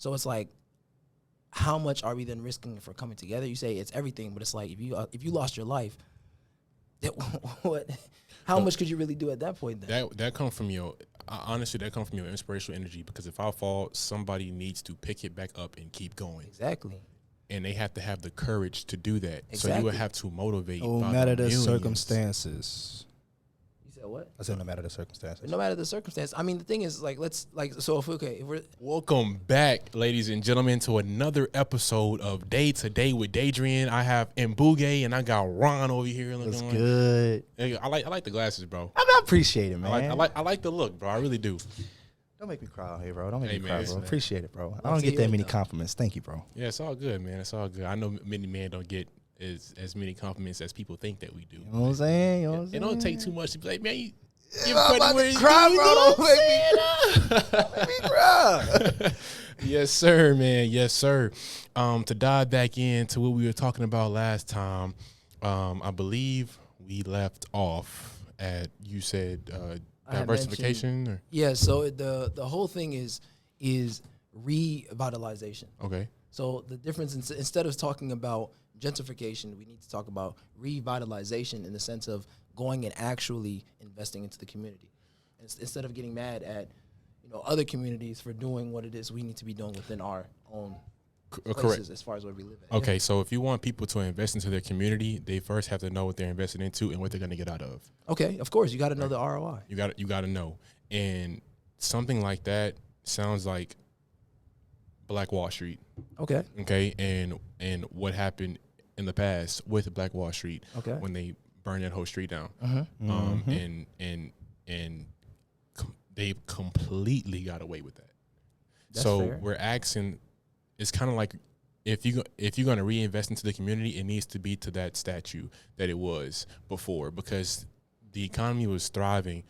So it's like, how much are we then risking for coming together? You say it's everything, but it's like if you lost your life, what? How much could you really do at that point? Then that come from your honestly, that come from your inspirational energy. Because if I fall, somebody needs to pick it back up and keep going. Exactly. And they have to have the courage to do that. Exactly. So you would have to motivate. No matter the circumstances. You said what? I said no matter the circumstances. No matter the circumstance. I mean, the thing is, like, so if we're Welcome back, ladies and gentlemen, to another episode of Day to Day with Daydrian. I have Mbuge and I got Ron over here. That's good. I like the glasses, bro. I appreciate it, man. I like the look, bro. I really do. Don't make me cry out here, bro. Don't make me cry, bro. Man. Appreciate it, bro. I don't get that many compliments. Thank you, bro. Yeah, it's all good, man. It's all good. I know many men don't get as many compliments as people think that we do. You know what I'm saying? It don't take too much to be like, man, you give I'm credit about where to it's cry, due, bro. Don't make me cry. Yes, sir, man. Yes, sir. To dive back into what we were talking about last time, I believe we left off at, you said, diversification? Or? Yeah, so the whole thing is revitalization. Okay. So the difference, instead of talking about gentrification, we need to talk about revitalization in the sense of going and actually investing into the community. Instead of getting mad at other communities for doing what it is we need to be doing within our own places. Correct. As far as where we live at. Okay, so if you want people to invest into their community, they first have to know what they're investing into and what they're going to get out of. Okay, of course, you got to know the ROI. You got to know. And something like that sounds like Black Wall Street. Okay. Okay, and what happened in the past with Black Wall Street when they burned that whole street down. And they completely got away with that. That's so fair. We're asking, it's kind of like if you're going to reinvest into the community, it needs to be to that statue that it was before, because the economy was thriving,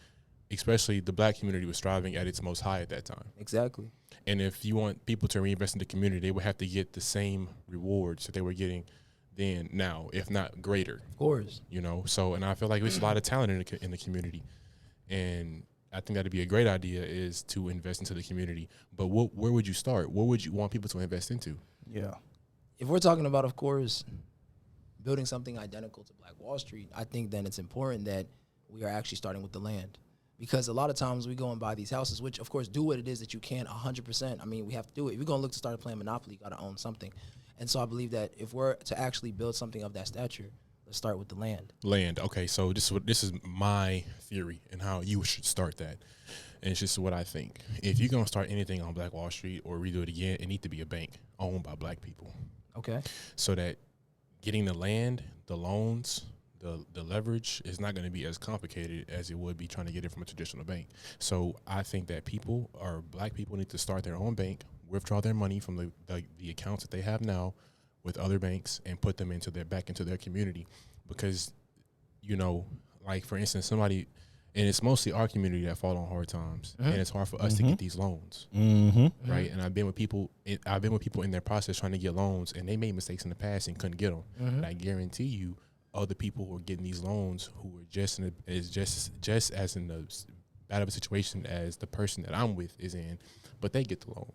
especially the Black community was thriving at its most high at that time. Exactly. And if you want people to reinvest in the community, they would have to get the same rewards that they were getting then now, if not greater. Of course. So, and I feel like there's a lot of talent in the community, and I think that'd be a great idea, is to invest into the community. But where would you start? What would you want people to invest into? Yeah. If we're talking about, of course, building something identical to Black Wall Street, I think then it's important that we are actually starting with the land. Because a lot of times we go and buy these houses, which, of course, do what it is that you can 100%. I mean, we have to do it. If you're going to look to start playing Monopoly, you got to own something. And so I believe that if we're to actually build something of that stature, let's start with the land. Land. Okay, so this is my theory and how you should start that. And it's just what I think. If you're going to start anything on Black Wall Street or redo it again, it needs to be a bank owned by Black people. Okay. So that getting the land, the loans, the leverage is not going to be as complicated as it would be trying to get it from a traditional bank. So I think that Black people need to start their own bank, withdraw their money from the accounts that they have now with other banks, and put them back into their community. Because, like for instance, somebody, and it's mostly our community that fall on hard times, and it's hard for us to get these loans, right? And I've been with people in their process trying to get loans, and they made mistakes in the past and couldn't get them. And I guarantee you, other people who are getting these loans who are just as in the bad of a situation as the person that I'm with is in, but they get the loan.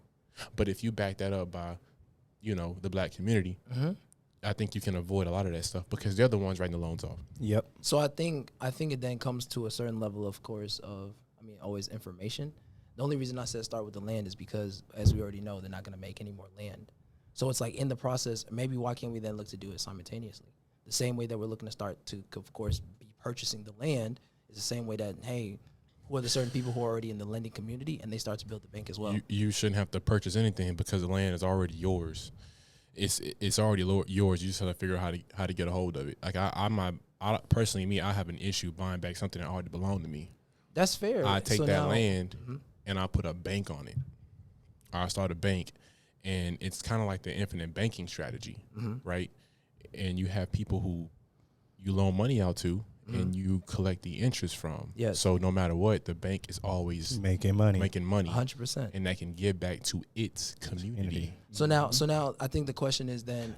But if you back that up by, the Black community, I think you can avoid a lot of that stuff, because they're the ones writing the loans off. Yep. So I think it then comes to a certain level, of course, always information. The only reason I said start with the land is because, as we already know, they're not going to make any more land. So it's like in the process, maybe why can't we then look to do it simultaneously? The same way that we're looking to start to, of course, be purchasing the land is the same way that, hey, who are the certain people who are already in the lending community, and they start to build the bank as well. You shouldn't have to purchase anything, because the land is already yours. It's already yours. You just have to figure out how to get a hold of it. Like I personally, I have an issue buying back something that already belonged to me. That's fair. I take that land and I put a bank on it. I start a bank, and it's kind of like the infinite banking strategy, right? And you have people who you loan money out to, and you collect the interest from. Yes. So no matter what, the bank is always making money, 100%, and that can give back to its community. So now, I think the question is then.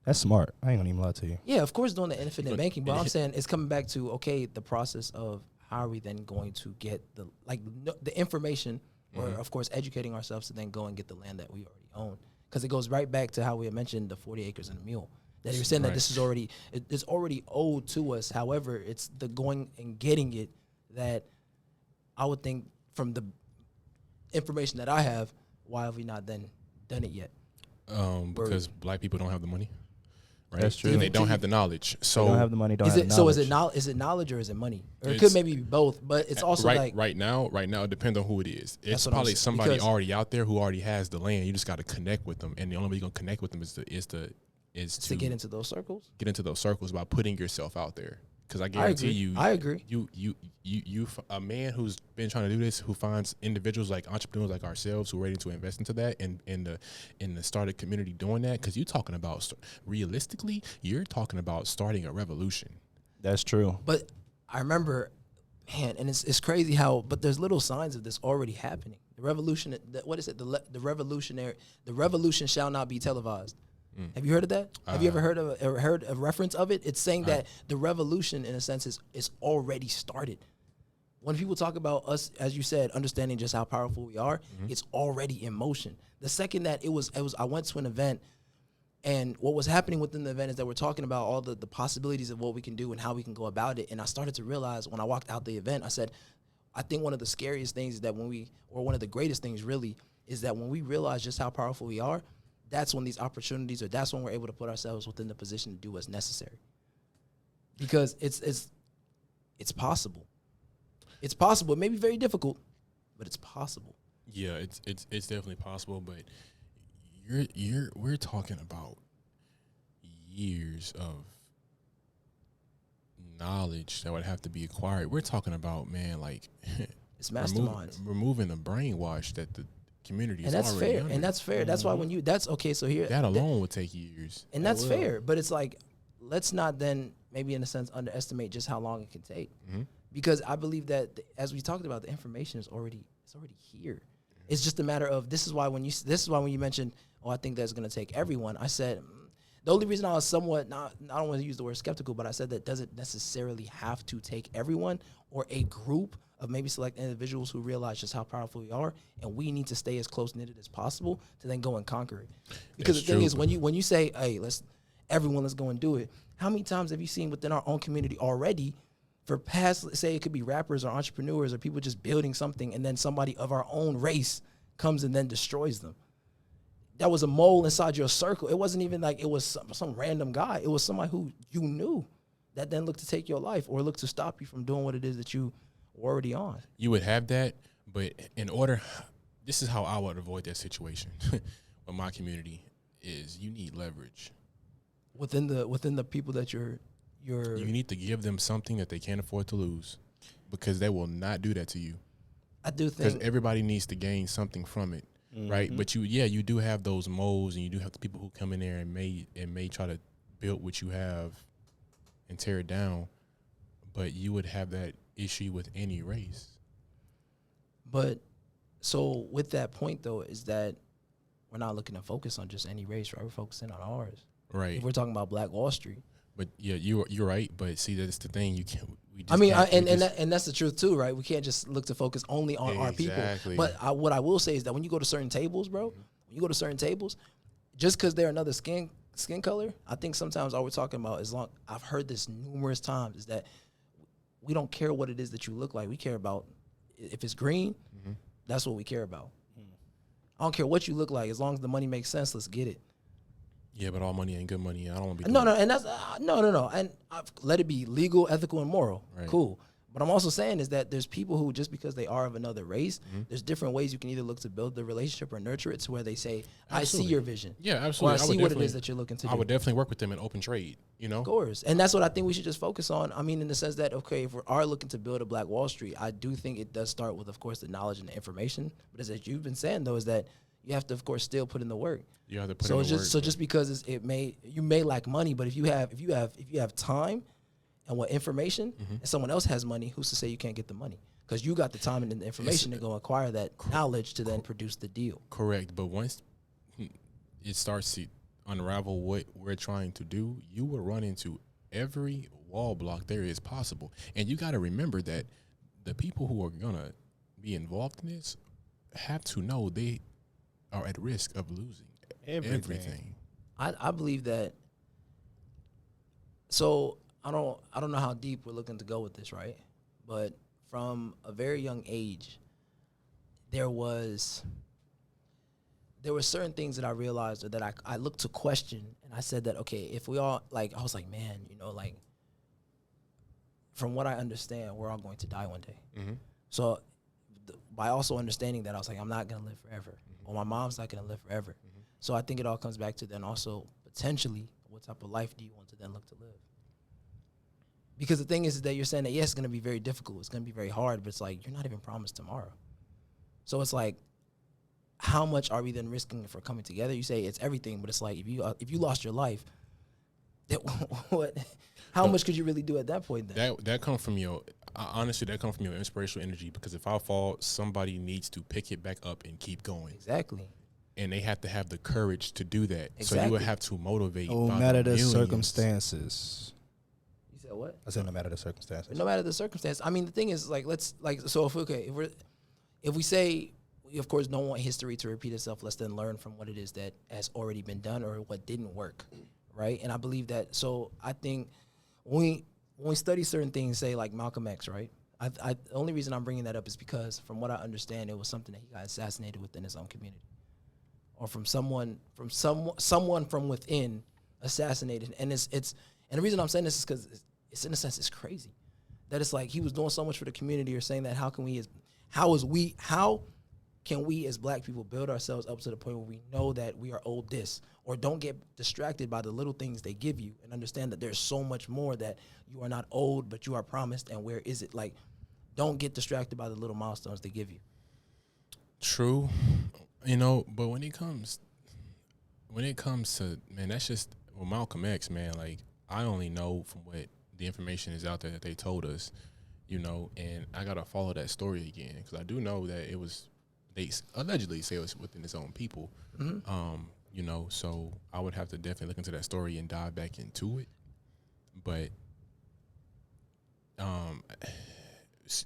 That's smart. I ain't gonna even lie to you. Yeah, of course, doing the infinite banking, but I'm saying it's coming back to the process of how are we then going to get the information or of course educating ourselves to then go and get the land that we already own. Because it goes right back to how we had mentioned the 40 acres and a mule. That you're saying that this is already, it's already owed to us. However, it's the going and getting it that I would think, from the information that I have, why have we not then done it yet? Because black people don't have the money. Right? That's true. And they don't have the knowledge. So They don't have the money. Don't Is have it the so? knowledge. Is it knowledge or is it money? Or it It's- could maybe be both. But it's also right now, it depends on who it is. It's what I'm probably saying, somebody because- already out there who already has the land. You just got to connect with them, and the only way you're gonna connect with them is to get into those circles. get into those circles by putting yourself out there. Because I guarantee I agree. A man who's been trying to do this, who finds individuals like entrepreneurs like ourselves who are ready to invest into that, and in the startup community doing that. Because you're talking about realistically, you're talking about starting a revolution. That's true. But I remember, man, and it's crazy how. But there's little signs of this already happening. The revolution. What is it? The revolution shall not be televised. Have you heard of that? Have you ever heard a reference of it? It's saying that the revolution, in a sense, is already started. When people talk about us, as you said, understanding just how powerful we are, it's already in motion. The second that it was, I went to an event, and what was happening within the event is that we're talking about all the possibilities of what we can do and how we can go about it. And I started to realize when I walked out the event, I said, I think one of the scariest things is that one of the greatest things really, is that when we realize just how powerful we are, that's when these opportunities, or that's when we're able to put ourselves within the position to do what's necessary. Because it's possible. It's possible. It may be very difficult, but it's possible. Yeah, it's definitely possible, but we're talking about years of knowledge that would have to be acquired. We're talking about, man, like It's masterminds. removing the brainwash that the community And is that's already fair. under. And that's fair. That's why that's okay. So here, That alone would take years. and that's fair. But it's like, let's not then maybe in a sense underestimate just how long it can take. Because I believe that as we talked about, the information is already here. It's just a matter of, this is why when you mentioned, oh, I think that's going to take everyone, I said, the only reason I was somewhat I don't want to use the word skeptical, but I said that doesn't necessarily have to take everyone or a group of maybe select individuals who realize just how powerful we are, and we need to stay as close knitted as possible to then go and conquer it. Because That's the thing true. is, when you say, hey, let's go and do it, how many times have you seen within our own community already, for past, say it could be rappers or entrepreneurs or people just building something, and then somebody of our own race comes and then destroys them? That was a mole inside your circle. It wasn't even like it was some random guy. It was somebody who you knew that then looked to take your life or looked to stop you from doing what it is that you were already on. You would have that, but this is how I would avoid that situation with my community, is you need leverage. Within the people that you need to give them something that they can't afford to lose, because they will not do that to you. I do Because think everybody needs to gain something from it, right? But you do have those moles, and you do have the people who come in there and may try to build what you have and tear it down. But you would have that issue with any race. But so with that point though, is that we're not looking to focus on just any race, right? We're focusing on ours. Right. If we're talking about Black Wall Street. But yeah, you're right. But see, that's the thing. You can't. And that's the truth too, right? We can't just look to focus only on our people. But what I will say is that when you go to certain tables, bro, just because they're another skin color, I think sometimes all we're talking about I've heard this numerous times, is that we don't care what it is that you look like. We care about if it's green. That's what we care about. I don't care what you look like, as long as the money makes sense. Let's get it. Yeah, but all money ain't good money. I don't want to be. No, and that's no, and let it be legal, ethical, and moral. Right. Cool. But I'm also saying is that there's people who, just because they are of another race, there's different ways you can either look to build the relationship or nurture it to where they say, I see your vision. Yeah, absolutely. Or I see what it is that you're looking to do. I would definitely work with them in open trade, Of course. And that's what I think we should just focus on. I mean, in the sense that, okay, if we are looking to build a Black Wall Street, I do think it does start with, of course, the knowledge and the information. But as you've been saying, though, is that you have to, of course, still put in the work. You have to put in the work. So just because you may lack money, but if you have time and what information, and someone else has money, who's to say you can't get the money? Because you got the time and the information to go acquire that knowledge to then produce the deal. Correct. But once it starts to unravel what we're trying to do, you will run into every wall block there is possible. And you got to remember that the people who are going to be involved in this have to know they are at risk of losing everything. I believe that. So I don't know how deep we're looking to go with this, right? But from a very young age, there were certain things that I realized or that I looked to question, and I said that, okay, if we all, like, I was like, man, like, from what I understand, we're all going to die one day. Mm-hmm. So by also understanding that, I was like, I'm not going to live forever. Or my mom's not going to live forever. So I think it all comes back to then also potentially what type of life do you want to then look to live? Because the thing is that you're saying that, yes, it's going to be very difficult. It's going to be very hard, but it's like you're not even promised tomorrow. So it's like, how much are we then risking for coming together? You say it's everything, but it's like if you lost your life, how much could you really do at that point then? That comes from honestly, that comes from your inspirational energy, because if I fall, somebody needs to pick it back up and keep going. Exactly. And they have to have the courage to do that. Exactly. So you would have to motivate. No matter the circumstances. You said what? I said no matter the circumstances. No matter the circumstance. I mean, the thing is, like, so if we say we of course don't want history to repeat itself, let's then learn from what it is that has already been done or what didn't work, right? And I believe that. So I think when we study certain things, say like Malcolm X, right? The only reason I'm bringing that up is because from what I understand, it was something that he got assassinated within his own community, or from someone from within assassinated. And it's and the reason I'm saying this is because it's in a sense it's crazy that it's like he was doing so much for the community, or saying that how can we as black people build ourselves up to the point where we know that we are owed this, or don't get distracted by the little things they give you and understand that there's so much more that you are not owed, but you are promised. And where is it? Like, don't get distracted by the little milestones they give you. True. But when it comes to, man, that's just, well, Malcolm X, man, like, I only know from what the information is out there that they told us, and I got to follow that story again, because I do know that they allegedly say it was within his own people. Mm-hmm. So I would have to definitely look into that story and dive back into it. But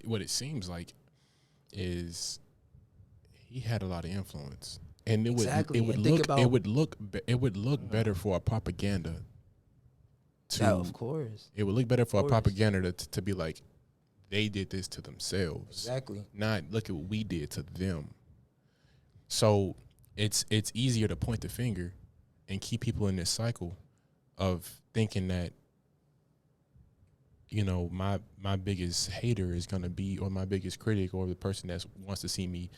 what it seems like is he had a lot of influence, and it would look better for a propaganda. Of course, it would look better for a propaganda to be like, they did this to themselves. Exactly. Not look at what we did to them. So it's easier to point the finger and keep people in this cycle of thinking that, my biggest hater is going to be, or my biggest critic, or the person that wants to see me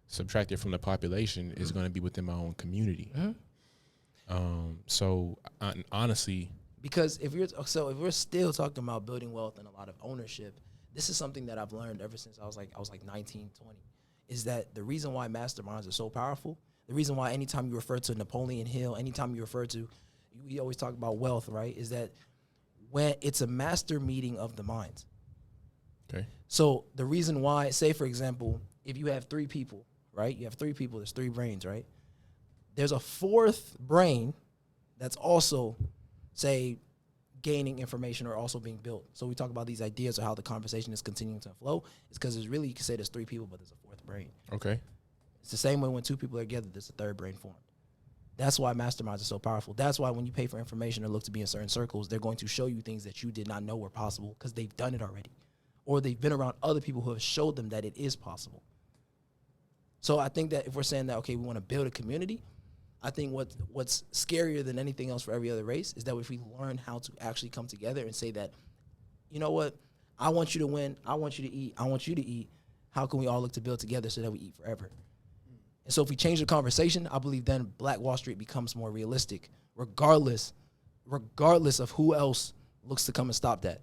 subtracted from the population is going to be within my own community. So honestly, because if we're still talking about building wealth and a lot of ownership, this is something that I've learned ever since I was like 19, 20, is that the reason why masterminds are so powerful, the reason why anytime you refer to Napoleon Hill, anytime you refer to, we always talk about wealth, right, is that when it's a master meeting of the minds. Okay. So the reason why, say for example, if you have 3 people, right, you have 3 people, there's 3 brains, right? There's a 4th brain that's also, say, gaining information or also being built. So we talk about these ideas of how the conversation is continuing to flow. It's because there's really, you can say there's 3 people, but there's a 4th brain. Okay. It's the same way when 2 people are together, there's a 3rd brain formed. That's why masterminds are so powerful. That's why when you pay for information or look to be in certain circles, they're going to show you things that you did not know were possible because they've done it already. Or they've been around other people who have showed them that it is possible. So I think that if we're saying that, okay, we want to build a community, I think what's scarier than anything else for every other race is that if we learn how to actually come together and say that, you know what, I want you to win, I want you to eat, I want you to eat, how can we all look to build together so that we eat forever? And so if we change the conversation, I believe then Black Wall Street becomes more realistic, regardless of who else looks to come and stop that.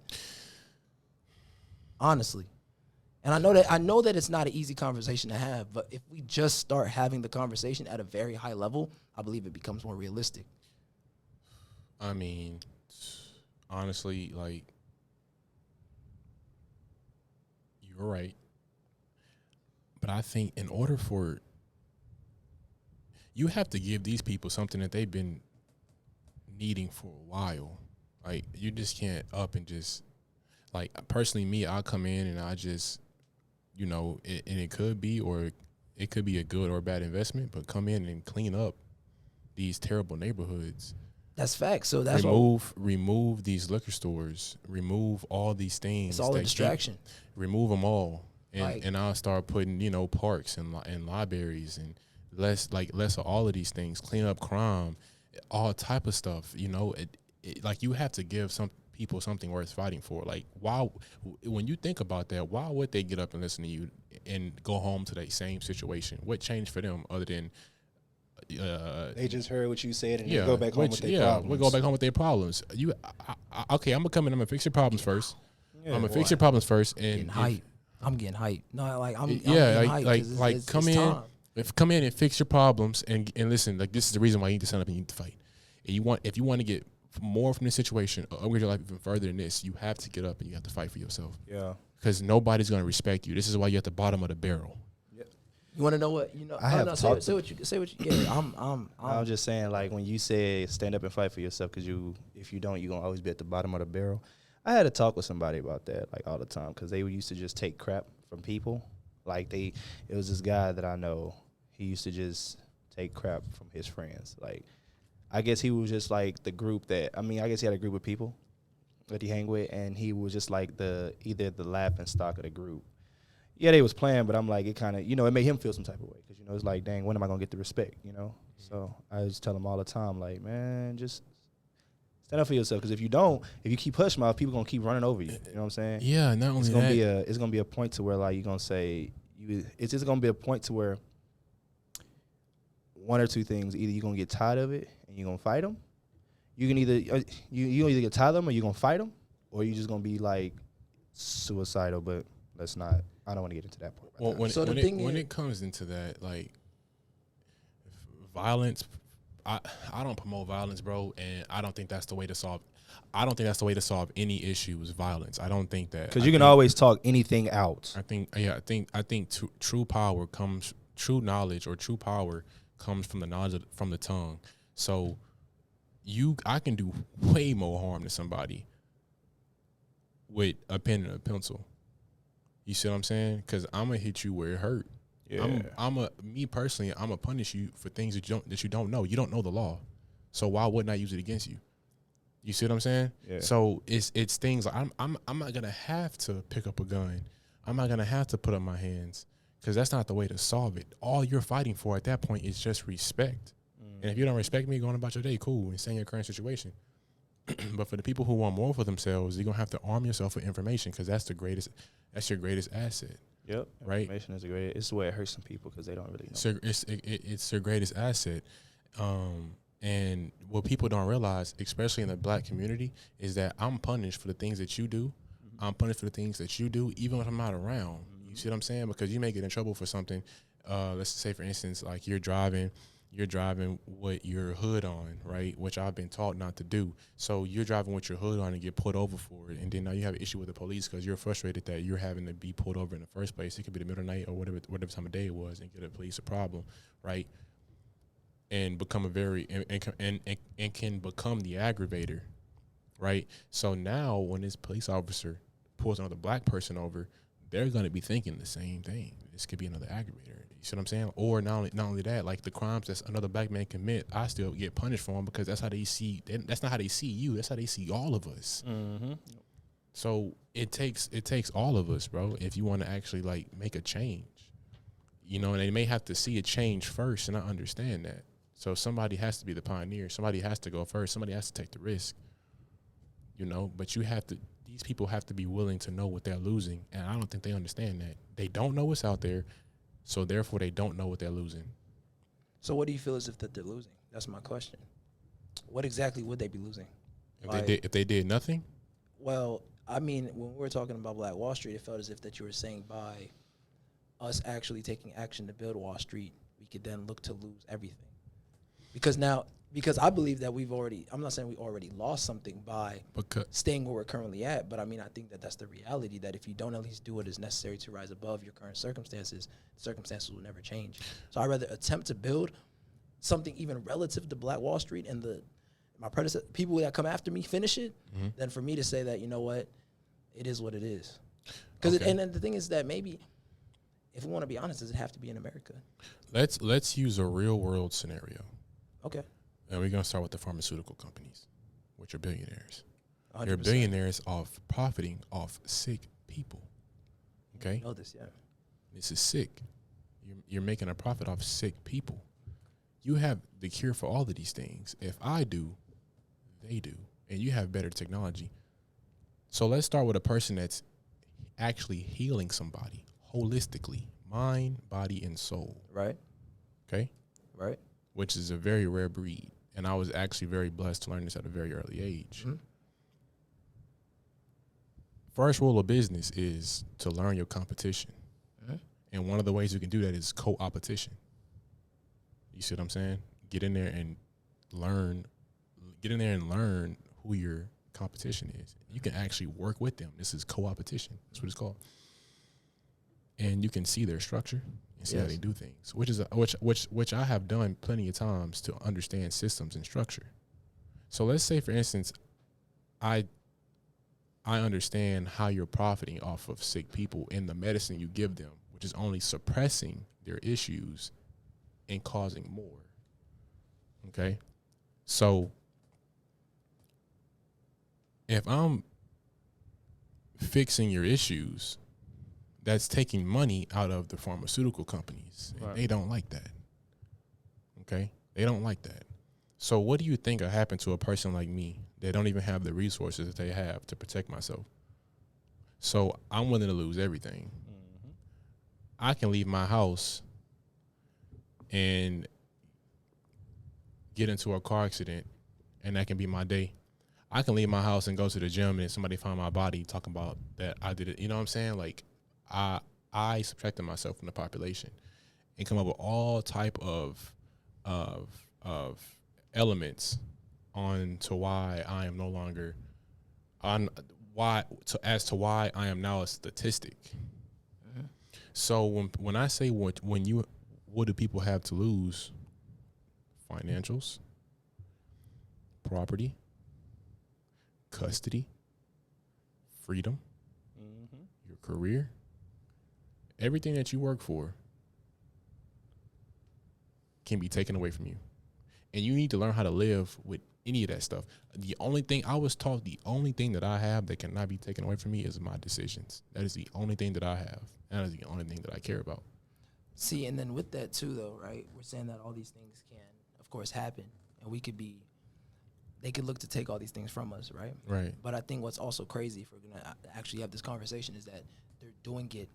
Honestly. And I know that it's not an easy conversation to have, but if we just start having the conversation at a very high level, I believe it becomes more realistic. I mean, honestly, like, you're right. But I think in order for, you have to give these people something that they've been needing for a while. Like, you just can't up and just, like, personally, me, I'll come in and I just, and it could be, or it could be a good or bad investment, but come in and clean up these terrible neighborhoods. That's facts. So that's remove these liquor stores, remove all these things. It's all a distraction. Remove them all, Like, and I'll start putting parks and libraries and less of all of these things. Clean up crime, all type of stuff. Like you have to give some people something worth fighting for. Like, why, when you think about that, why would they get up and listen to you and go home to that same situation? What changed for them other than they just heard what you said and they go back home with their problems. We go back home with their problems. Okay, I'm gonna come in. I'm gonna fix your problems first. Yeah, I'm gonna fix your problems first. And I'm getting hyped. No, like I'm come in. Time. Come in and fix your problems and listen. Like, this is the reason why you need to stand up and you need to fight. And if you want to get more from this situation or upgrade your life even further than this, you have to get up and you have to fight for yourself. Yeah. Because nobody's gonna respect you. This is why you're at the bottom of the barrel. You want to know what say what you yeah. I'm just saying, like, when you say stand up and fight for yourself, because if you don't, you're gonna always be at the bottom of the barrel. I had to talk with somebody about that, like, all the time, because they used to just take crap from people. Like, it was this guy that I know. He used to just take crap from his friends. Like, I guess he was just like the group that, I guess he had a group of people that he hang with, and he was just like either the laughing stock of the group. Yeah, they was playing, but I'm like, it kind of, it made him feel some type of way. Because, it's like, dang, when am I going to get the respect, So I just tell him all the time, like, man, just stand up for yourself. Because if you keep hush mouth, people going to keep running over you. You know what I'm saying? Yeah, not only that. It's going to be a point to where, like, you're going to say, it's just going to be a point to where one or two things. Either you're going to get tired of it and you're going to fight them. You can either, you either get tired of them or you're going to fight them. Or you're just going to be, like, suicidal, but let's not. I don't want to get into that part. Well, when it comes into that, like, violence, I don't promote violence, bro, and I don't think that's the way to solve. I don't think that's the way to solve any issue is violence. I don't think that, because you can always talk anything out. I think true knowledge or true power comes from the knowledge from the tongue. So I can do way more harm to somebody with a pen and a pencil. You see what I'm saying? Because I'm gonna hit you where it hurt. Yeah. Me personally, I'm gonna punish you for things that you don't know. You don't know the law, so why wouldn't I use it against you? You see what I'm saying? Yeah. So it's things like I'm not gonna have to pick up a gun. I'm not gonna have to put up my hands, because that's not the way to solve it. All you're fighting for at that point is just respect. And if you don't respect me, going about your day, cool, and stay in your current situation. But for the people who want more for themselves, you're gonna have to arm yourself with information, because that's your greatest asset. Yep. Right. Information is the greatest. It's the way it hurts some people because they don't really know. So it's your greatest asset. And what people don't realize, especially in the black community, is that I'm punished for the things that you do. Mm-hmm. I'm punished for the things that you do, even if I'm not around. Mm-hmm. You see what I'm saying? Because you may get in trouble for something. Let's say, for instance, like you're driving with your hood on, right? Which I've been taught not to do. So you're driving with your hood on and get pulled over for it. And then now you have an issue with the police because you're frustrated that you're having to be pulled over in the first place. It could be the middle of the night or whatever time of day it was, and get a police a problem, right? And become and can become the aggravator, right? So now when this police officer pulls another black person over, they're going to be thinking the same thing. This could be another aggravator. You see what I'm saying? Or not only that, like the crimes that another black man commit, I still get punished for them because that's how they see. That's not how they see you. That's how they see all of us. Mm-hmm. So it takes all of us, bro. If you want to actually like make a change, and they may have to see a change first, and I understand that. So somebody has to be the pioneer. Somebody has to go first. Somebody has to take the risk. But you have to. These people have to be willing to know what they're losing, and I don't think they understand that. They don't know what's out there, so therefore they don't know what they're losing. So what do you feel as if that they're losing? That's my question. What exactly would they be losing? If they did nothing? Well, I mean, when we were talking about Black Wall Street, it felt as if that you were saying by us actually taking action to build Wall Street, we could then look to lose everything. Because I believe that I'm not saying we already lost something by staying where we're currently at, but I mean, I think that that's the reality, that if you don't at least do what is necessary to rise above your current circumstances, circumstances will never change. So I'd rather attempt to build something even relative to Black Wall Street and my predecessor, people that come after me finish it, than for me to say that, you know what, it is what it is. Because and the thing is that maybe if we want to be honest, does it have to be in America? Let's use a real world scenario. Okay. And we're gonna start with the pharmaceutical companies, which are billionaires. 100%. They're billionaires off profiting off sick people. Okay, I know this, yeah. this is sick. You're making a profit off sick people. You have the cure for all of these things. If I do, they do, and you have better technology. So let's start with a person that's actually healing somebody holistically, mind, body, and soul. Right. Okay, Right. which is a very rare breed, and I was actually very blessed to learn this at a very early age. Mhm. First rule of business is to learn your competition. Mhm. And one of the ways you can do that is co-opetition. You see what I'm saying? Get in there and learn who your competition is. You can actually work with them. This is co-opetition. That's what it's called. And you can see their structure and see how they do things, which I have done plenty of times to understand systems and structure. So let's say, for instance, I understand how you're profiting off of sick people in the medicine you give them, which is only suppressing their issues and causing more. Okay? So if I'm fixing your issues, that's taking money out of the pharmaceutical companies. And they don't like that. Okay? They don't like that. So what do you think will happen to a person like me that don't even have the resources that they have to protect myself? So I'm willing to lose everything. Mm-hmm. I can leave my house and get into a car accident, and that can be my day. I can leave my house and go to the gym, and somebody find my body talking about that I did it. You know what I'm saying? Like I subtracted myself from the population and come up with all type of elements on to why I am no longer on as to why I am now a statistic. Mm-hmm. So when I say what do people have to lose? Financials, property, custody, freedom, your career, everything that you work for can be taken away from you. And you need to learn how to live with any of that stuff. The only thing I was taught, the only thing that I have that cannot be taken away from me is my decisions. That is the only thing that I have. That is the only thing that I care about. See, and then with that too, though, right? We're saying that all these things can, of course, happen, and they could look to take all these things from us, right? Right. But I think what's also crazy, if we're gonna actually have this conversation, is that they're doing it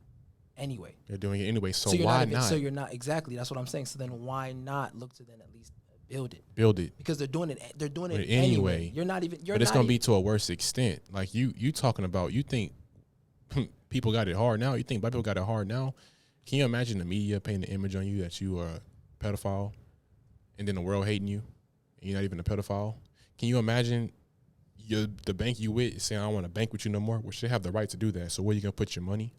anyway. They're doing it anyway. So you're why not? not? So you're not exactly. That's what I'm saying. So then why not look to then at least build it? Build it. Because they're doing it. They're doing it anyway. You're not even. But it's gonna be to a worse extent. Like you talking about. You think people got it hard now? You think black people got it hard now? Can you imagine the media painting the image on you that you are a pedophile, and then the world hating you, and you're not even a pedophile? Can you imagine the bank you with saying, I don't want to bank with you no more? Well, they have the right to do that. So where you going to put your money?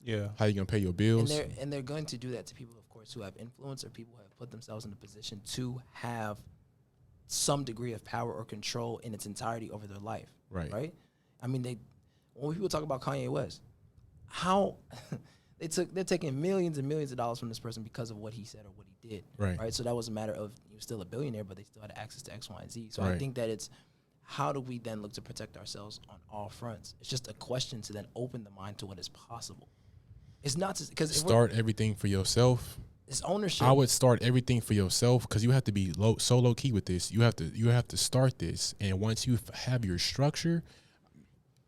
Yeah. How you going to pay your bills? And they're going to do that to people, of course, who have influence or people who have put themselves in a position to have some degree of power or control in its entirety over their life. Right. Right? I mean, when people talk about Kanye West, how they're taking millions and millions of dollars from this person because of what he said or what he did. Right. So that was a matter of he was still a billionaire, but they still had access to X, Y, and Z. So I think that it's how do we then look to protect ourselves on all fronts? It's just a question to then open the mind to what is possible. It's not because start everything for yourself. It's ownership. I would start everything for yourself because you have to be so low key with this. You have to start this, and once you have your structure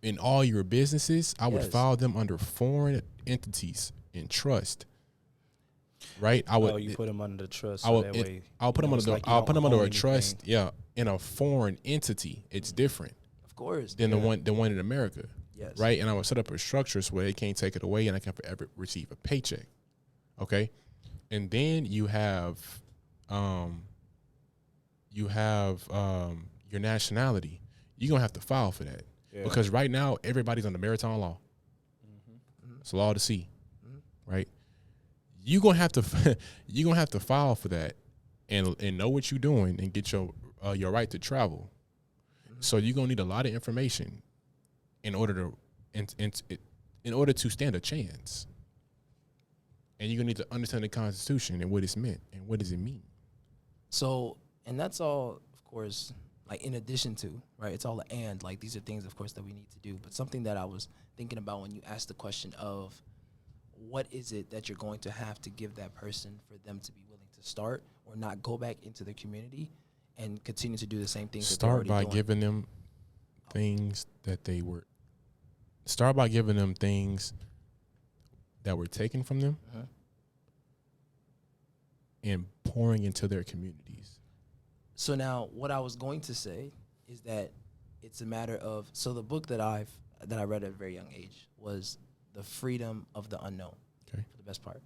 in all your businesses, I would file them under foreign entities in trust. Right? I would. You put them under the trust. I'll put them under. I'll put them under a trust. Yeah, in a foreign entity. It's different. Of course. Than the one in America. Yes. Right? And I would set up a structure so they can't take it away, and I can forever receive a paycheck. Okay. And then you have your nationality. You're gonna have to file for that because right now everybody's under maritime law. Mm-hmm. It's a law of the sea, right? You're gonna have to file for that and know what you're doing and get your right to travel. Mm-hmm. So you're gonna need a lot of information in order to stand a chance. And you're gonna need to understand the Constitution and what it's meant and what does it mean. So, and that's all, of course, like in addition to, right? It's all and, like, these are things, of course, that we need to do. But something that I was thinking about when you asked the question of what is it that you're going to have to give that person for them to be willing to start or not go back into the community and continue to do the same things that they're Start already by doing. giving them things that they were. Start by giving them things that were taken from them and pouring into their communities. So now what I was going to say is that it's a matter of, so the book that I read at a very young age was The Freedom of the Unknown. Okay. For the best part.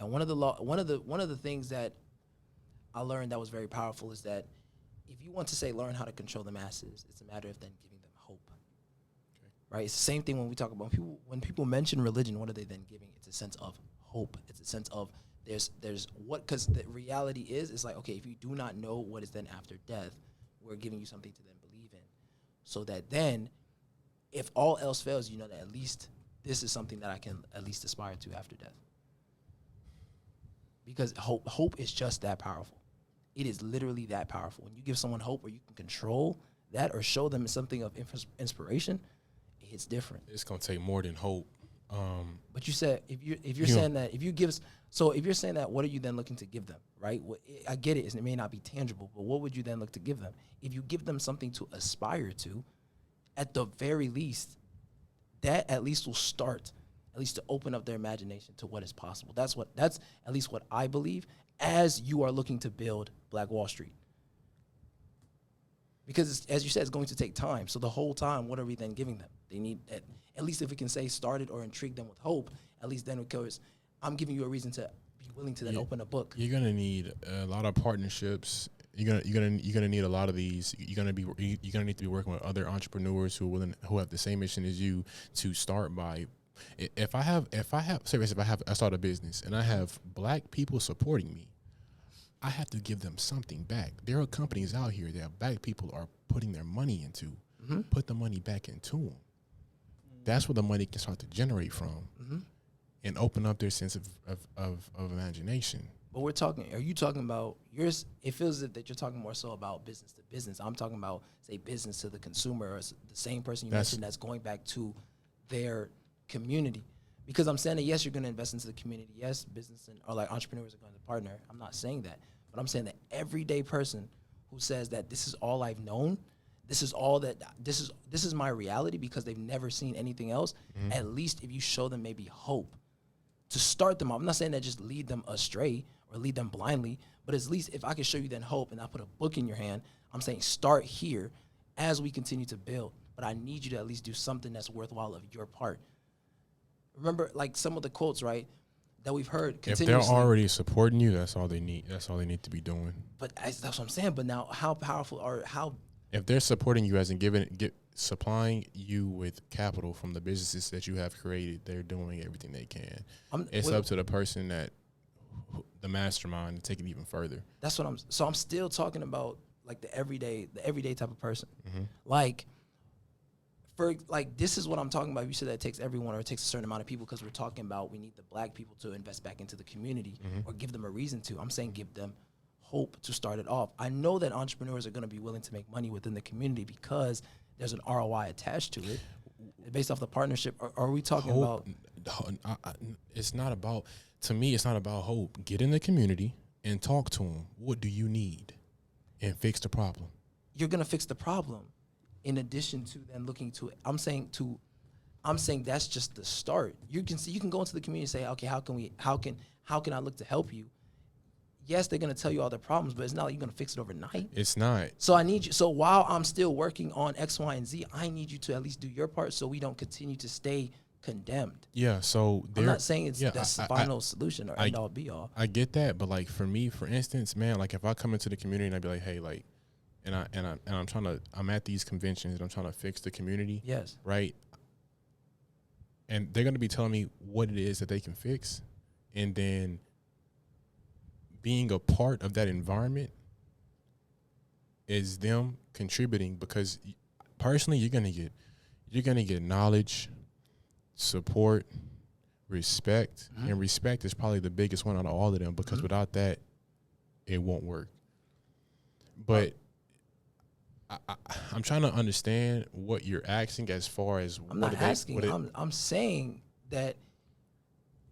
And one of the things that I learned that was very powerful is that if you want to say learn how to control the masses, it's a matter of then giving them hope. Okay. Right? It's the same thing when we talk about when people mention religion, what are they then giving? It's a sense of hope. It's a sense of there's what, because the reality is like, okay, if you do not know what is then after death, we're giving you something to then believe in. So that then, if all else fails, you know that at least this is something that I can at least aspire to after death. Because hope is just that powerful. It is literally that powerful. When you give someone hope, or you can control that, or show them something of inspiration, it hits different. It's gonna take more than hope. But you said if you're saying that if you're saying that, what are you then looking to give them, right? I get it. It may not be tangible, but what would you then look to give them? If you give them something to aspire to, at the very least, that at least will start, at least to open up their imagination to what is possible. That's at least what I believe as you are looking to build Black Wall Street. Because as you said, it's going to take time. So the whole time, what are we then giving them? They need, at least if we can say started or intrigue them with hope, at least then because I'm giving you a reason to be willing to then open a book. You're gonna need a lot of partnerships. You're gonna need a lot of these. You're gonna need to be working with other entrepreneurs who have the same mission as you to start by. If I start a business and I have Black people supporting me, I have to give them something back. There are companies out here that Black people are putting their money into. Put the money back into them. That's where the money can start to generate from, and open up their sense of imagination. But are you talking about yours? It feels as if that you're talking more so about business to business. I'm talking about, say, business to the consumer, or the same person you mentioned that's going back to their community. Because I'm saying that, yes, you're going to invest into the community. Yes, business or like entrepreneurs are going to partner. I'm not saying that. But I'm saying that everyday person who says that this is all I've known, this is my reality because they've never seen anything else, at least if you show them maybe hope to start them off. I'm not saying that just lead them astray or lead them blindly, but at least if I can show you then hope and I put a book in your hand, I'm saying start here as we continue to build. But I need you to at least do something that's worthwhile of your part. Remember, like some of the quotes, right, that we've heard continuously. If they're already supporting you, that's all they need. That's all they need to be doing. But that's what I'm saying. But now, how powerful or how? If they're supporting you, as in supplying you with capital from the businesses that you have created, they're doing everything they can. It's up to the person the mastermind, to take it even further. That's what I'm still talking about, like the everyday type of person. Like, this is what I'm talking about. You said that it takes everyone, or it takes a certain amount of people, because we're talking about we need the Black people to invest back into the community or give them a reason to. I'm saying give them hope to start it off. I know that entrepreneurs are going to be willing to make money within the community because there's an ROI attached to it based off the partnership. Are we talking hope, about? It's not about, to me, it's not about hope. Get in the community and talk to them. What do you need? And fix the problem. You're going to fix the problem. In addition to then looking to it, I'm saying that's just the start. You can go into the community and say, okay, how can I look to help you? Yes, they're gonna tell you all their problems, but it's not like you're gonna fix it overnight. It's not. So I need you. So while I'm still working on X, Y, and Z, I need you to at least do your part so we don't continue to stay condemned. Yeah. So I'm not saying that's the final solution or end all be all. I get that, but like for me, for instance, man, like if I come into the community and I be like, hey, like. I'm at these conventions and I'm trying to fix the community. Yes. Right. And they're going to be telling me what it is that they can fix. And then being a part of that environment is them contributing, because personally you're going to get knowledge, support, respect, and respect is probably the biggest one out of all of them, because without that, it won't work. But I'm trying to understand what you're asking as far as I'm not asking. I'm saying that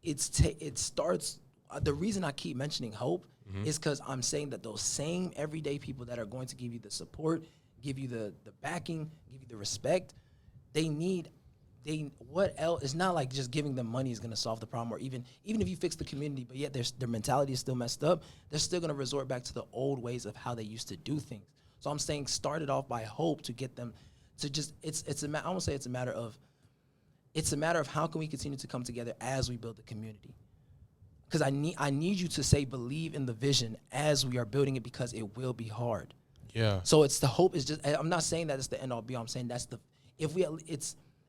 it starts. The reason I keep mentioning hope is because I'm saying that those same everyday people that are going to give you the support, give you the backing, give you the respect, what else? It's not like just giving them money is going to solve the problem, or even if you fix the community, but yet their mentality is still messed up, they're still going to resort back to the old ways of how they used to do things. So I'm saying start it off by hope to get them to just, I won't say it's a matter of how can we continue to come together as we build the community. Because I need you to say believe in the vision as we are building it, because it will be hard. Yeah. So it's the hope is just, I'm not saying that it's the end all be all. I'm saying that's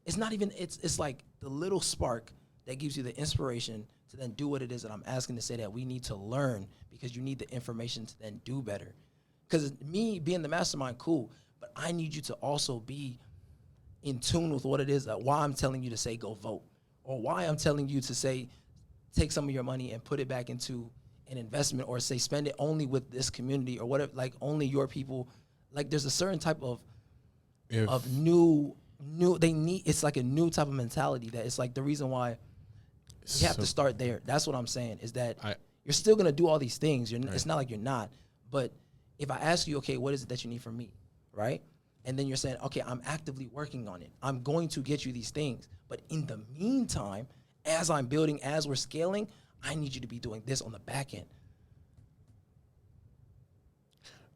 it's not even, it's like the little spark that gives you the inspiration to then do what it is that I'm asking to say that we need to learn, because you need the information to then do better. Because me being the mastermind, cool, but I need you to also be in tune with what it is, why I'm telling you to say go vote, or why I'm telling you to say take some of your money and put it back into an investment, or say spend it only with this community or whatever, like only your people. Like there's a certain type of new they need, it's like a new type of mentality that it's like the reason why you have to start there. That's what I'm saying, is that you're still going to do all these things. It's not like you're not, but if I ask you, okay, what is it that you need from me, right? And then you're saying, okay, I'm actively working on it. I'm going to get you these things. But in the meantime, as I'm building, as we're scaling, I need you to be doing this on the back end.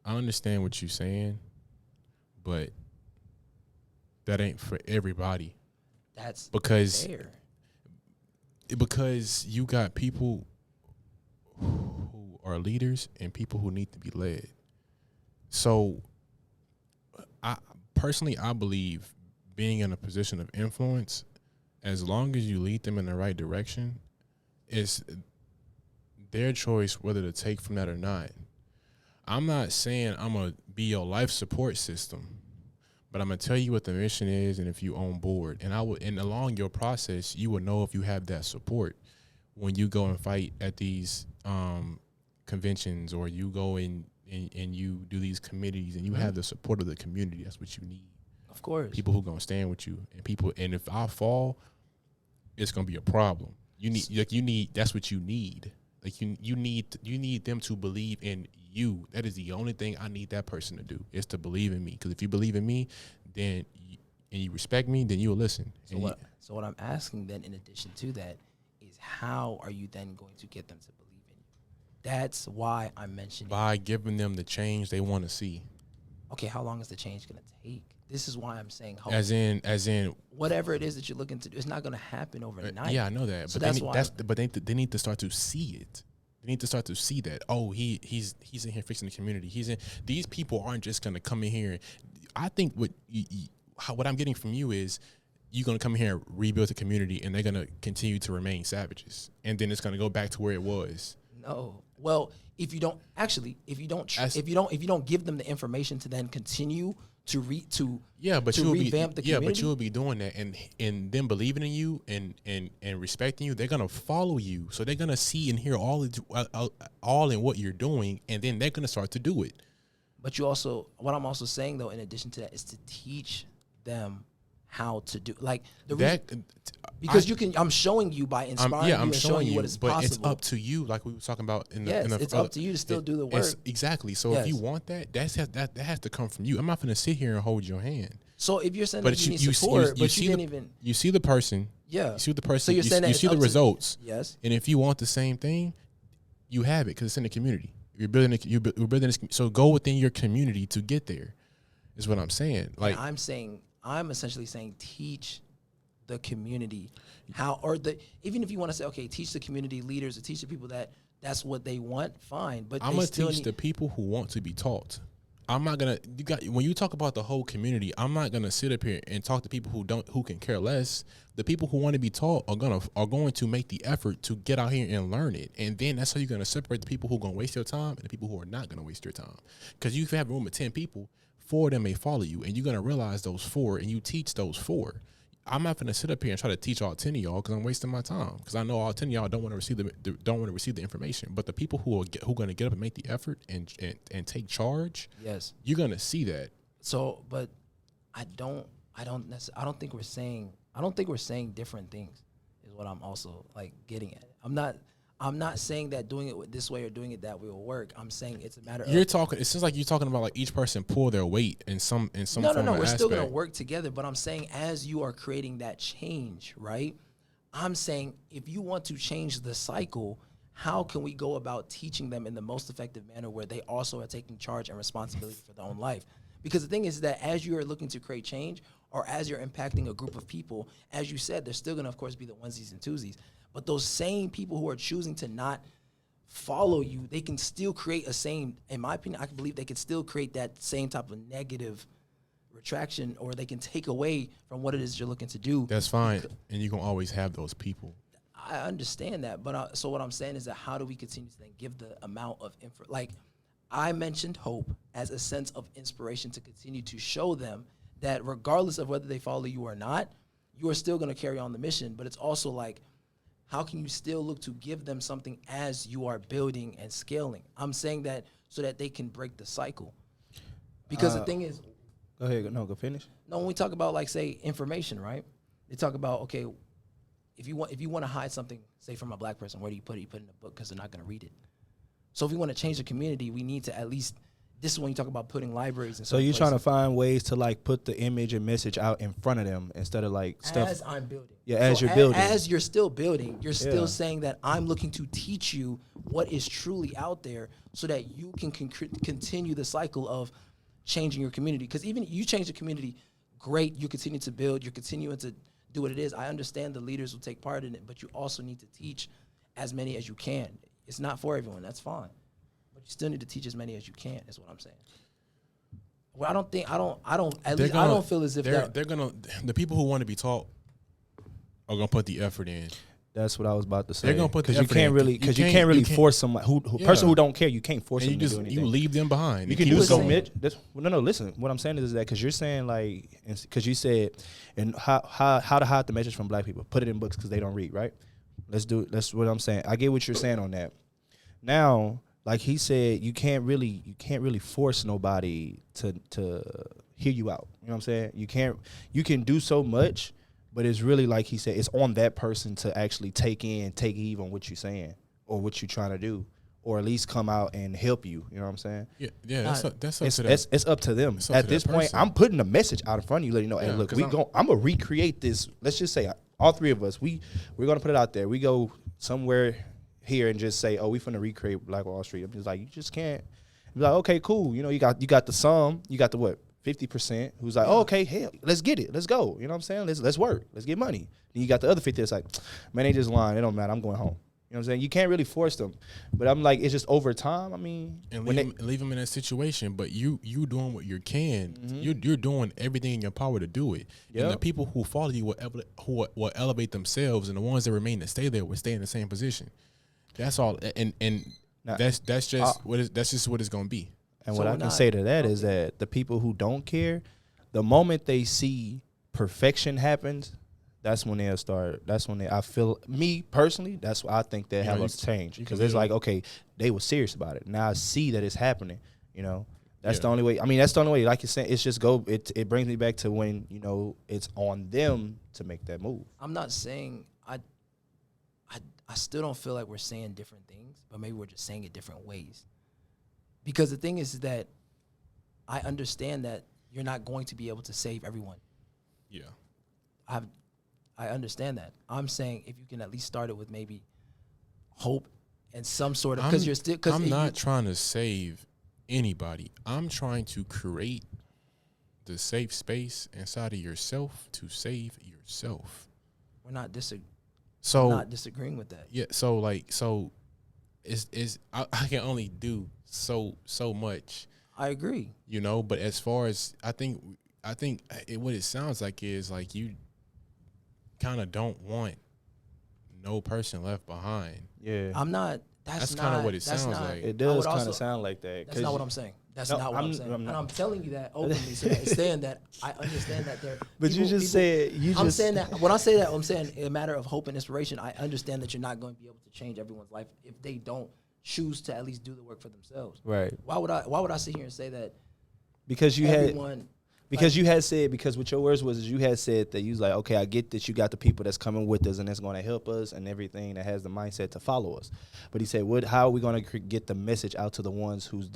I understand what you're saying, but that ain't for everybody. That's because fair. Because you got people who are leaders and people who need to be led. So I believe being in a position of influence, as long as you lead them in the right direction, is their choice whether to take from that or not. I'm not saying I'm going to be your life support system, but I'm going to tell you what the mission is and if you on board. And along your process, you will know if you have that support when you go and fight at these conventions, or you go and you do these committees and you have the support of the community. That's what you need. Of course. People who going to stand with you, and if I fall, it's going to be a problem. That's what you need. Like you need them to believe in you. That is the only thing I need that person to do, is to believe in me. Because if you believe in me, and you respect me, then you'll listen. So what I'm asking then, in addition to that, is how are you then going to get them to believe in you? That's why I'm mentioning, by giving them the change they want to see. Okay, how long is the change going to take? This is why I'm saying hope. As in whatever it is that you're looking to do, it's not going to happen overnight. Yeah, I know that. So but they need to start to see it. They need to start to see that, oh, he's in here fixing the community. These people aren't just going to come in here. I think what I'm getting from you is you're going to come here and rebuild the community, and they're going to continue to remain savages, and then it's going to go back to where it was. No. Well, if you don't give them the information to then continue to revamp the community. Yeah, but you'll be doing that, and them believing in you and respecting you. They're gonna follow you, so they're gonna see and hear all in what you're doing, and then they're gonna start to do it. But what I'm also saying though, in addition to that, is to teach them how to do, like the reason, because I'm showing you by inspiring you and showing you what is but possible. It's up to you, like we were talking about it's up to you to still do the work. Exactly. So if you want that has to come from you. I'm not going to sit here and hold your hand. So if you're saying that you need support, but you didn't even, you see the person. Yeah. You see the person. So you're saying you see the results. Yes. And if you want the same thing, you have it because it's in the community. We're building this. So go within your community to get there. Is what I'm saying. Like I'm essentially saying teach the community how, even if you want to say, okay, teach the community leaders or teach the people that's what they want, fine. But I'm gonna teach the people who want to be taught. I'm not gonna. When you talk about the whole community, I'm not gonna sit up here and talk to people who can care less. The people who want to be taught are going to make the effort to get out here and learn it, and then that's how you're gonna separate the people who are gonna waste your time and the people who are not gonna waste your time. Because you have a room of 10 people. 4 of them may follow you, and you're gonna realize those 4, and you teach those 4. I'm not going to sit up here and try to teach all 10 of y'all because I'm wasting my time. Because I know all 10 of y'all don't want to receive the information. But the people who are going to get up and make the effort and take charge, yes, you're going to see that. So, but I don't think we're saying different things. Is what I'm also like getting at. I'm not saying that doing it this way or doing it that way will work. I'm saying it's a matter You're of talking. It seems like you're talking about like each person pull their weight in some no. form of We're still gonna aspect. work together. But I'm saying as you are creating that change, right? I'm saying if you want to change the cycle, how can we go about teaching them in the most effective manner where they also are taking charge and responsibility for their own life? Because the thing is that as you are looking to create change or as you're impacting a group of people, as you said, there's still going to, of course, be the onesies and twosies. But those same people who are choosing to not follow you, they can still create in my opinion, I can believe they can still create that same type of negative retraction, or they can take away from what it is you're looking to do. That's fine. And you're going to always have those people. I understand that. But so what I'm saying is that how do we continue to then give the amount of info? Like I mentioned hope as a sense of inspiration to continue to show them that regardless of whether they follow you or not, you are still going to carry on the mission. But it's also like, how can you still look to give them something as you are building and scaling? I'm saying that so that they can break the cycle. Because the thing is, Go ahead. No, go finish. no, when we talk about like say information, right? They talk about, okay, if you want to hide something, say from a black person, where do you put it? You put it in a book because they're not going to read it. So if we want to change the community, we need to at least. This is when you talk about putting libraries and. So you're trying to find ways to like put the image and message out in front of them instead of like stuff. As I'm building. Yeah, as you're building. As you're still building, you're still Yeah. saying that I'm looking to teach you what is truly out there, so that you can continue the cycle of changing your community. Because even you change the community, great. You continue to build. You're continuing to do what it is. I understand the leaders will take part in it, but you also need to teach as many as you can. It's not for everyone. That's fine. But you still need to teach as many as you can, is what I'm saying. Well, I don't feel as if the people who want to be taught are going to put the effort in. That's what I was about to say. They're gonna put the because you effort in. can't really force somebody person who don't care. You can't force And them you to do anything. you leave them behind. You can keep do it so saying- much. No. Listen, what I'm saying is that because you're saying like, because you said, and how to hide the message from black people, put it in books because they don't read, right? Let's do it. That's what I'm saying. I get what you're saying on that. Now, like he said, you can't really force nobody to hear you out. You know what I'm saying? You can do so much, but it's really like he said, it's on that person to actually take heed on what you're saying or what you're trying to do, or at least come out and help you. You know what I'm saying? Yeah. That's up to them. It's up to them. It's up At to this that point, person. I'm putting a message out in front of you, letting you know, hey, Yeah, look, 'cause I'm gonna recreate this. Let's just say all three of us, we're gonna put it out there. We go somewhere here and just say, oh, we finna recreate Black Wall Street. I'm just like, you just can't. Be like, okay, cool. You know, you got the sum, you got the what? 50% who's like, oh, okay, hell, let's get it. Let's go. You know what I'm saying? Let's work. Let's get money. Then you got the other 50 that's like, man, they just lying. It don't matter. I'm going home. You know what I'm saying? You can't really force them. But I'm like, it's just over time. I mean, And when leave them in that situation, but you doing what you can. Mm-hmm. You're doing everything in your power to do it. And the Yep. people who follow you will elevate themselves, and the ones that remain to stay there will stay in the same position. That's all. And Now, that's just what it's gonna be. And So what I we're can not- say to that is that the people who don't care, the moment they see perfection happens, that's when they'll start. That's when I feel, me personally, that's why I think they have you a change. you Because can it's do like, okay, they were serious about it. Now I see that it's happening. You know, that's Yeah. the only way. I mean, that's the only way. Like you're saying, it's just it brings me back to when, you know, it's on them to make that move. I'm not saying I still don't feel like we're saying different things, but maybe we're just saying it different ways. Because the thing is that I understand that you're not going to be able to save everyone. Yeah. I understand that. I'm saying if you can at least start it with maybe hope and some sort of, because you're still. Cause I'm not trying to save anybody. I'm trying to create the safe space inside of yourself to save yourself. We're not So not disagreeing with that. yeah. So I can only do so much. I agree. You know, but as far as I think what it sounds like is like you kind of don't want no person left behind. Yeah. I'm not. That's kind of what it sounds like. It I does would kind also- of sound like that. That's not what I'm saying. That's No, not what I'm saying. I'm not. And I'm telling you that openly, so that it's saying that I understand that there. But you just said I'm saying that when I say that, I'm saying a matter of hope and inspiration. I understand that you're not going to be able to change everyone's life if they don't choose to at least do the work for themselves. Right. Why would I sit here and say that? Because you everyone, because you had said, because what your words was, is you had said that you was like, okay, I get that you got the people that's coming with us and that's going to help us and everything, that has the mindset to follow us. But he said, how are we going to get the message out to the ones who's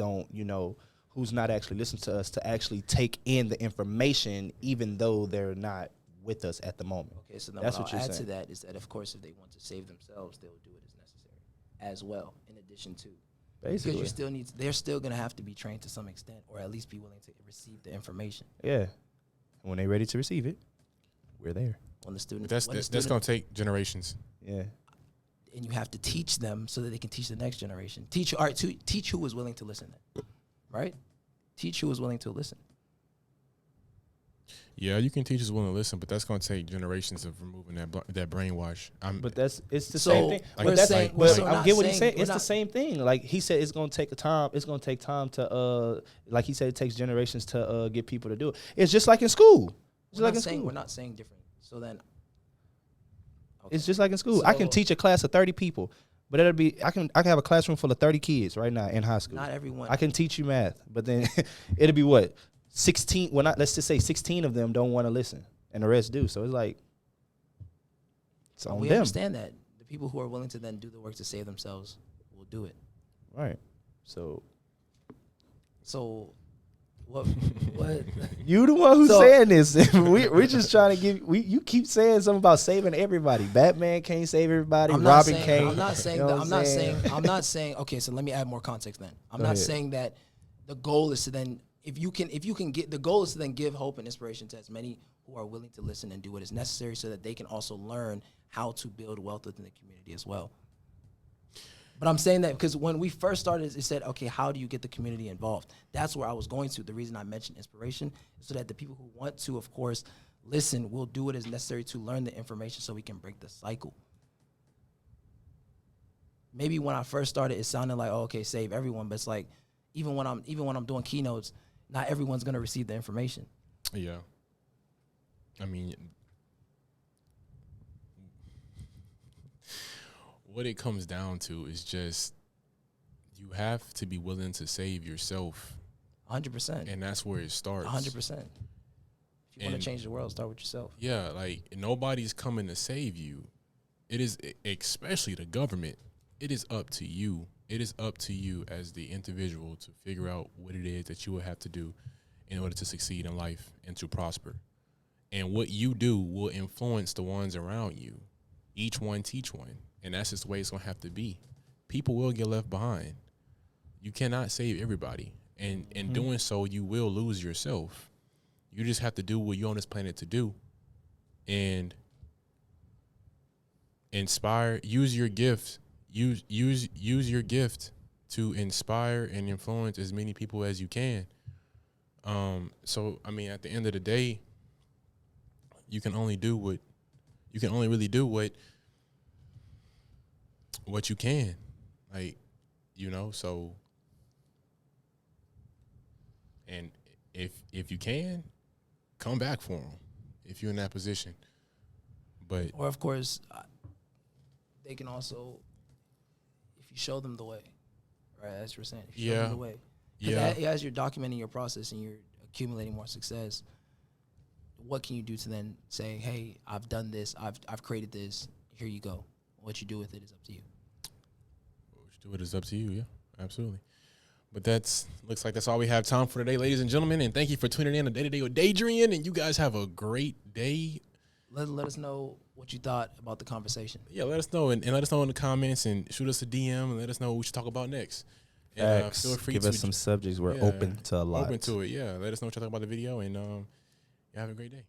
who's not actually listening to us, to actually take in the information, even though they're not with us at the moment? Okay, so then That's what what I'll you're add saying. to that is that, of course, if they want to save themselves, they'll do it as necessary as well, in addition to. Basically. Because they're still going to have to be trained to some extent, or at least be willing to receive the information. Yeah. When they're ready to receive it, we're there. When the student, That's going to take generations. Yeah. And you have to teach them so that they can teach the next generation. Teach who is willing to listen, then, right? Teach who is willing to listen. Yeah, you can teach us willing to listen, but that's going to take generations of removing that brainwash. But it's the So, same thing. we're saying- But so I not get what he's saying- saying. we're It's the not- same thing. Like he said, it's going to take time. It's going to take time to, like he said, it takes generations to get people to do it. It's just like in school. It's like in school. We're not saying different. So then, okay. It's just like in school. I can So- teach a class of 30 people, but it'll be I can have a classroom full of 30 kids right now in high school. Not everyone. I can teach you math, but then it'll be what? 16. Well, let's just say 16 of them don't want to listen, and the rest do. So it's like it's on we them. understand that the people who are willing to then do the work to save themselves will do it. Right. So what? you the one who's So- saying this. We're just trying to give. You keep saying something about saving everybody. Batman can't save everybody. Robin can't. I'm not saying you know that. what I'm not saying. Okay, so let me add more context then. I'm Go not ahead. saying that the goal is to then, if you can get, the goal is to then give hope and inspiration to as many who are willing to listen and do what is necessary, so that they can also learn how to build wealth within the community as well. But I'm saying that because when we first started, it said, okay, how do you get the community involved? That's where I was going to. The reason I mentioned inspiration is so that the people who want to, of course, listen, will do what is necessary to learn the information so we can break the cycle. Maybe when I first started, it sounded like, oh, okay, save everyone. But it's like, even when I'm doing keynotes, not everyone's going to receive the information. Yeah. I mean, what it comes down to is just you have to be willing to save yourself. 100%. And that's where it starts. 100%. If you want And- to change the world, start with yourself. Yeah, like nobody's coming to save you. It is, especially the government, it is up to you. It is up to you as the individual to figure out what it is that you will have to do in order to succeed in life and to prosper. And what you do will influence the ones around you. Each one teach one. And that's just the way it's going to have to be. People will get left behind. You cannot save everybody. And in doing so, you will lose yourself. You just have to do what you're on this planet to do. And inspire, use your gift. Use your gift to inspire and influence as many people as you can. So I mean, at the end of the day, you can only really do what you can, like, you know. So, and if you can, come back for them if you're in that position. But Or, of course, they can also, if you show them the way, right, as you were saying, if you show them the way. 'Cause as you're documenting your process and you're accumulating more success, what can you do to then say, hey, I've done this, I've created this, here you go. What you do with it is up to you. what you do it is up to you, yeah, absolutely. But looks like that's all we have time for today, ladies and gentlemen. And thank you for tuning in to Day to Day with Daydream. And you guys have a great day. Let us know what you thought about the conversation. Yeah, let us know and let us know in the comments and shoot us a DM and let us know what we should talk about next. And feel free Give to us some subjects. We're open to a lot. Open to it, yeah. Let us know what you think about the video and you have a great day.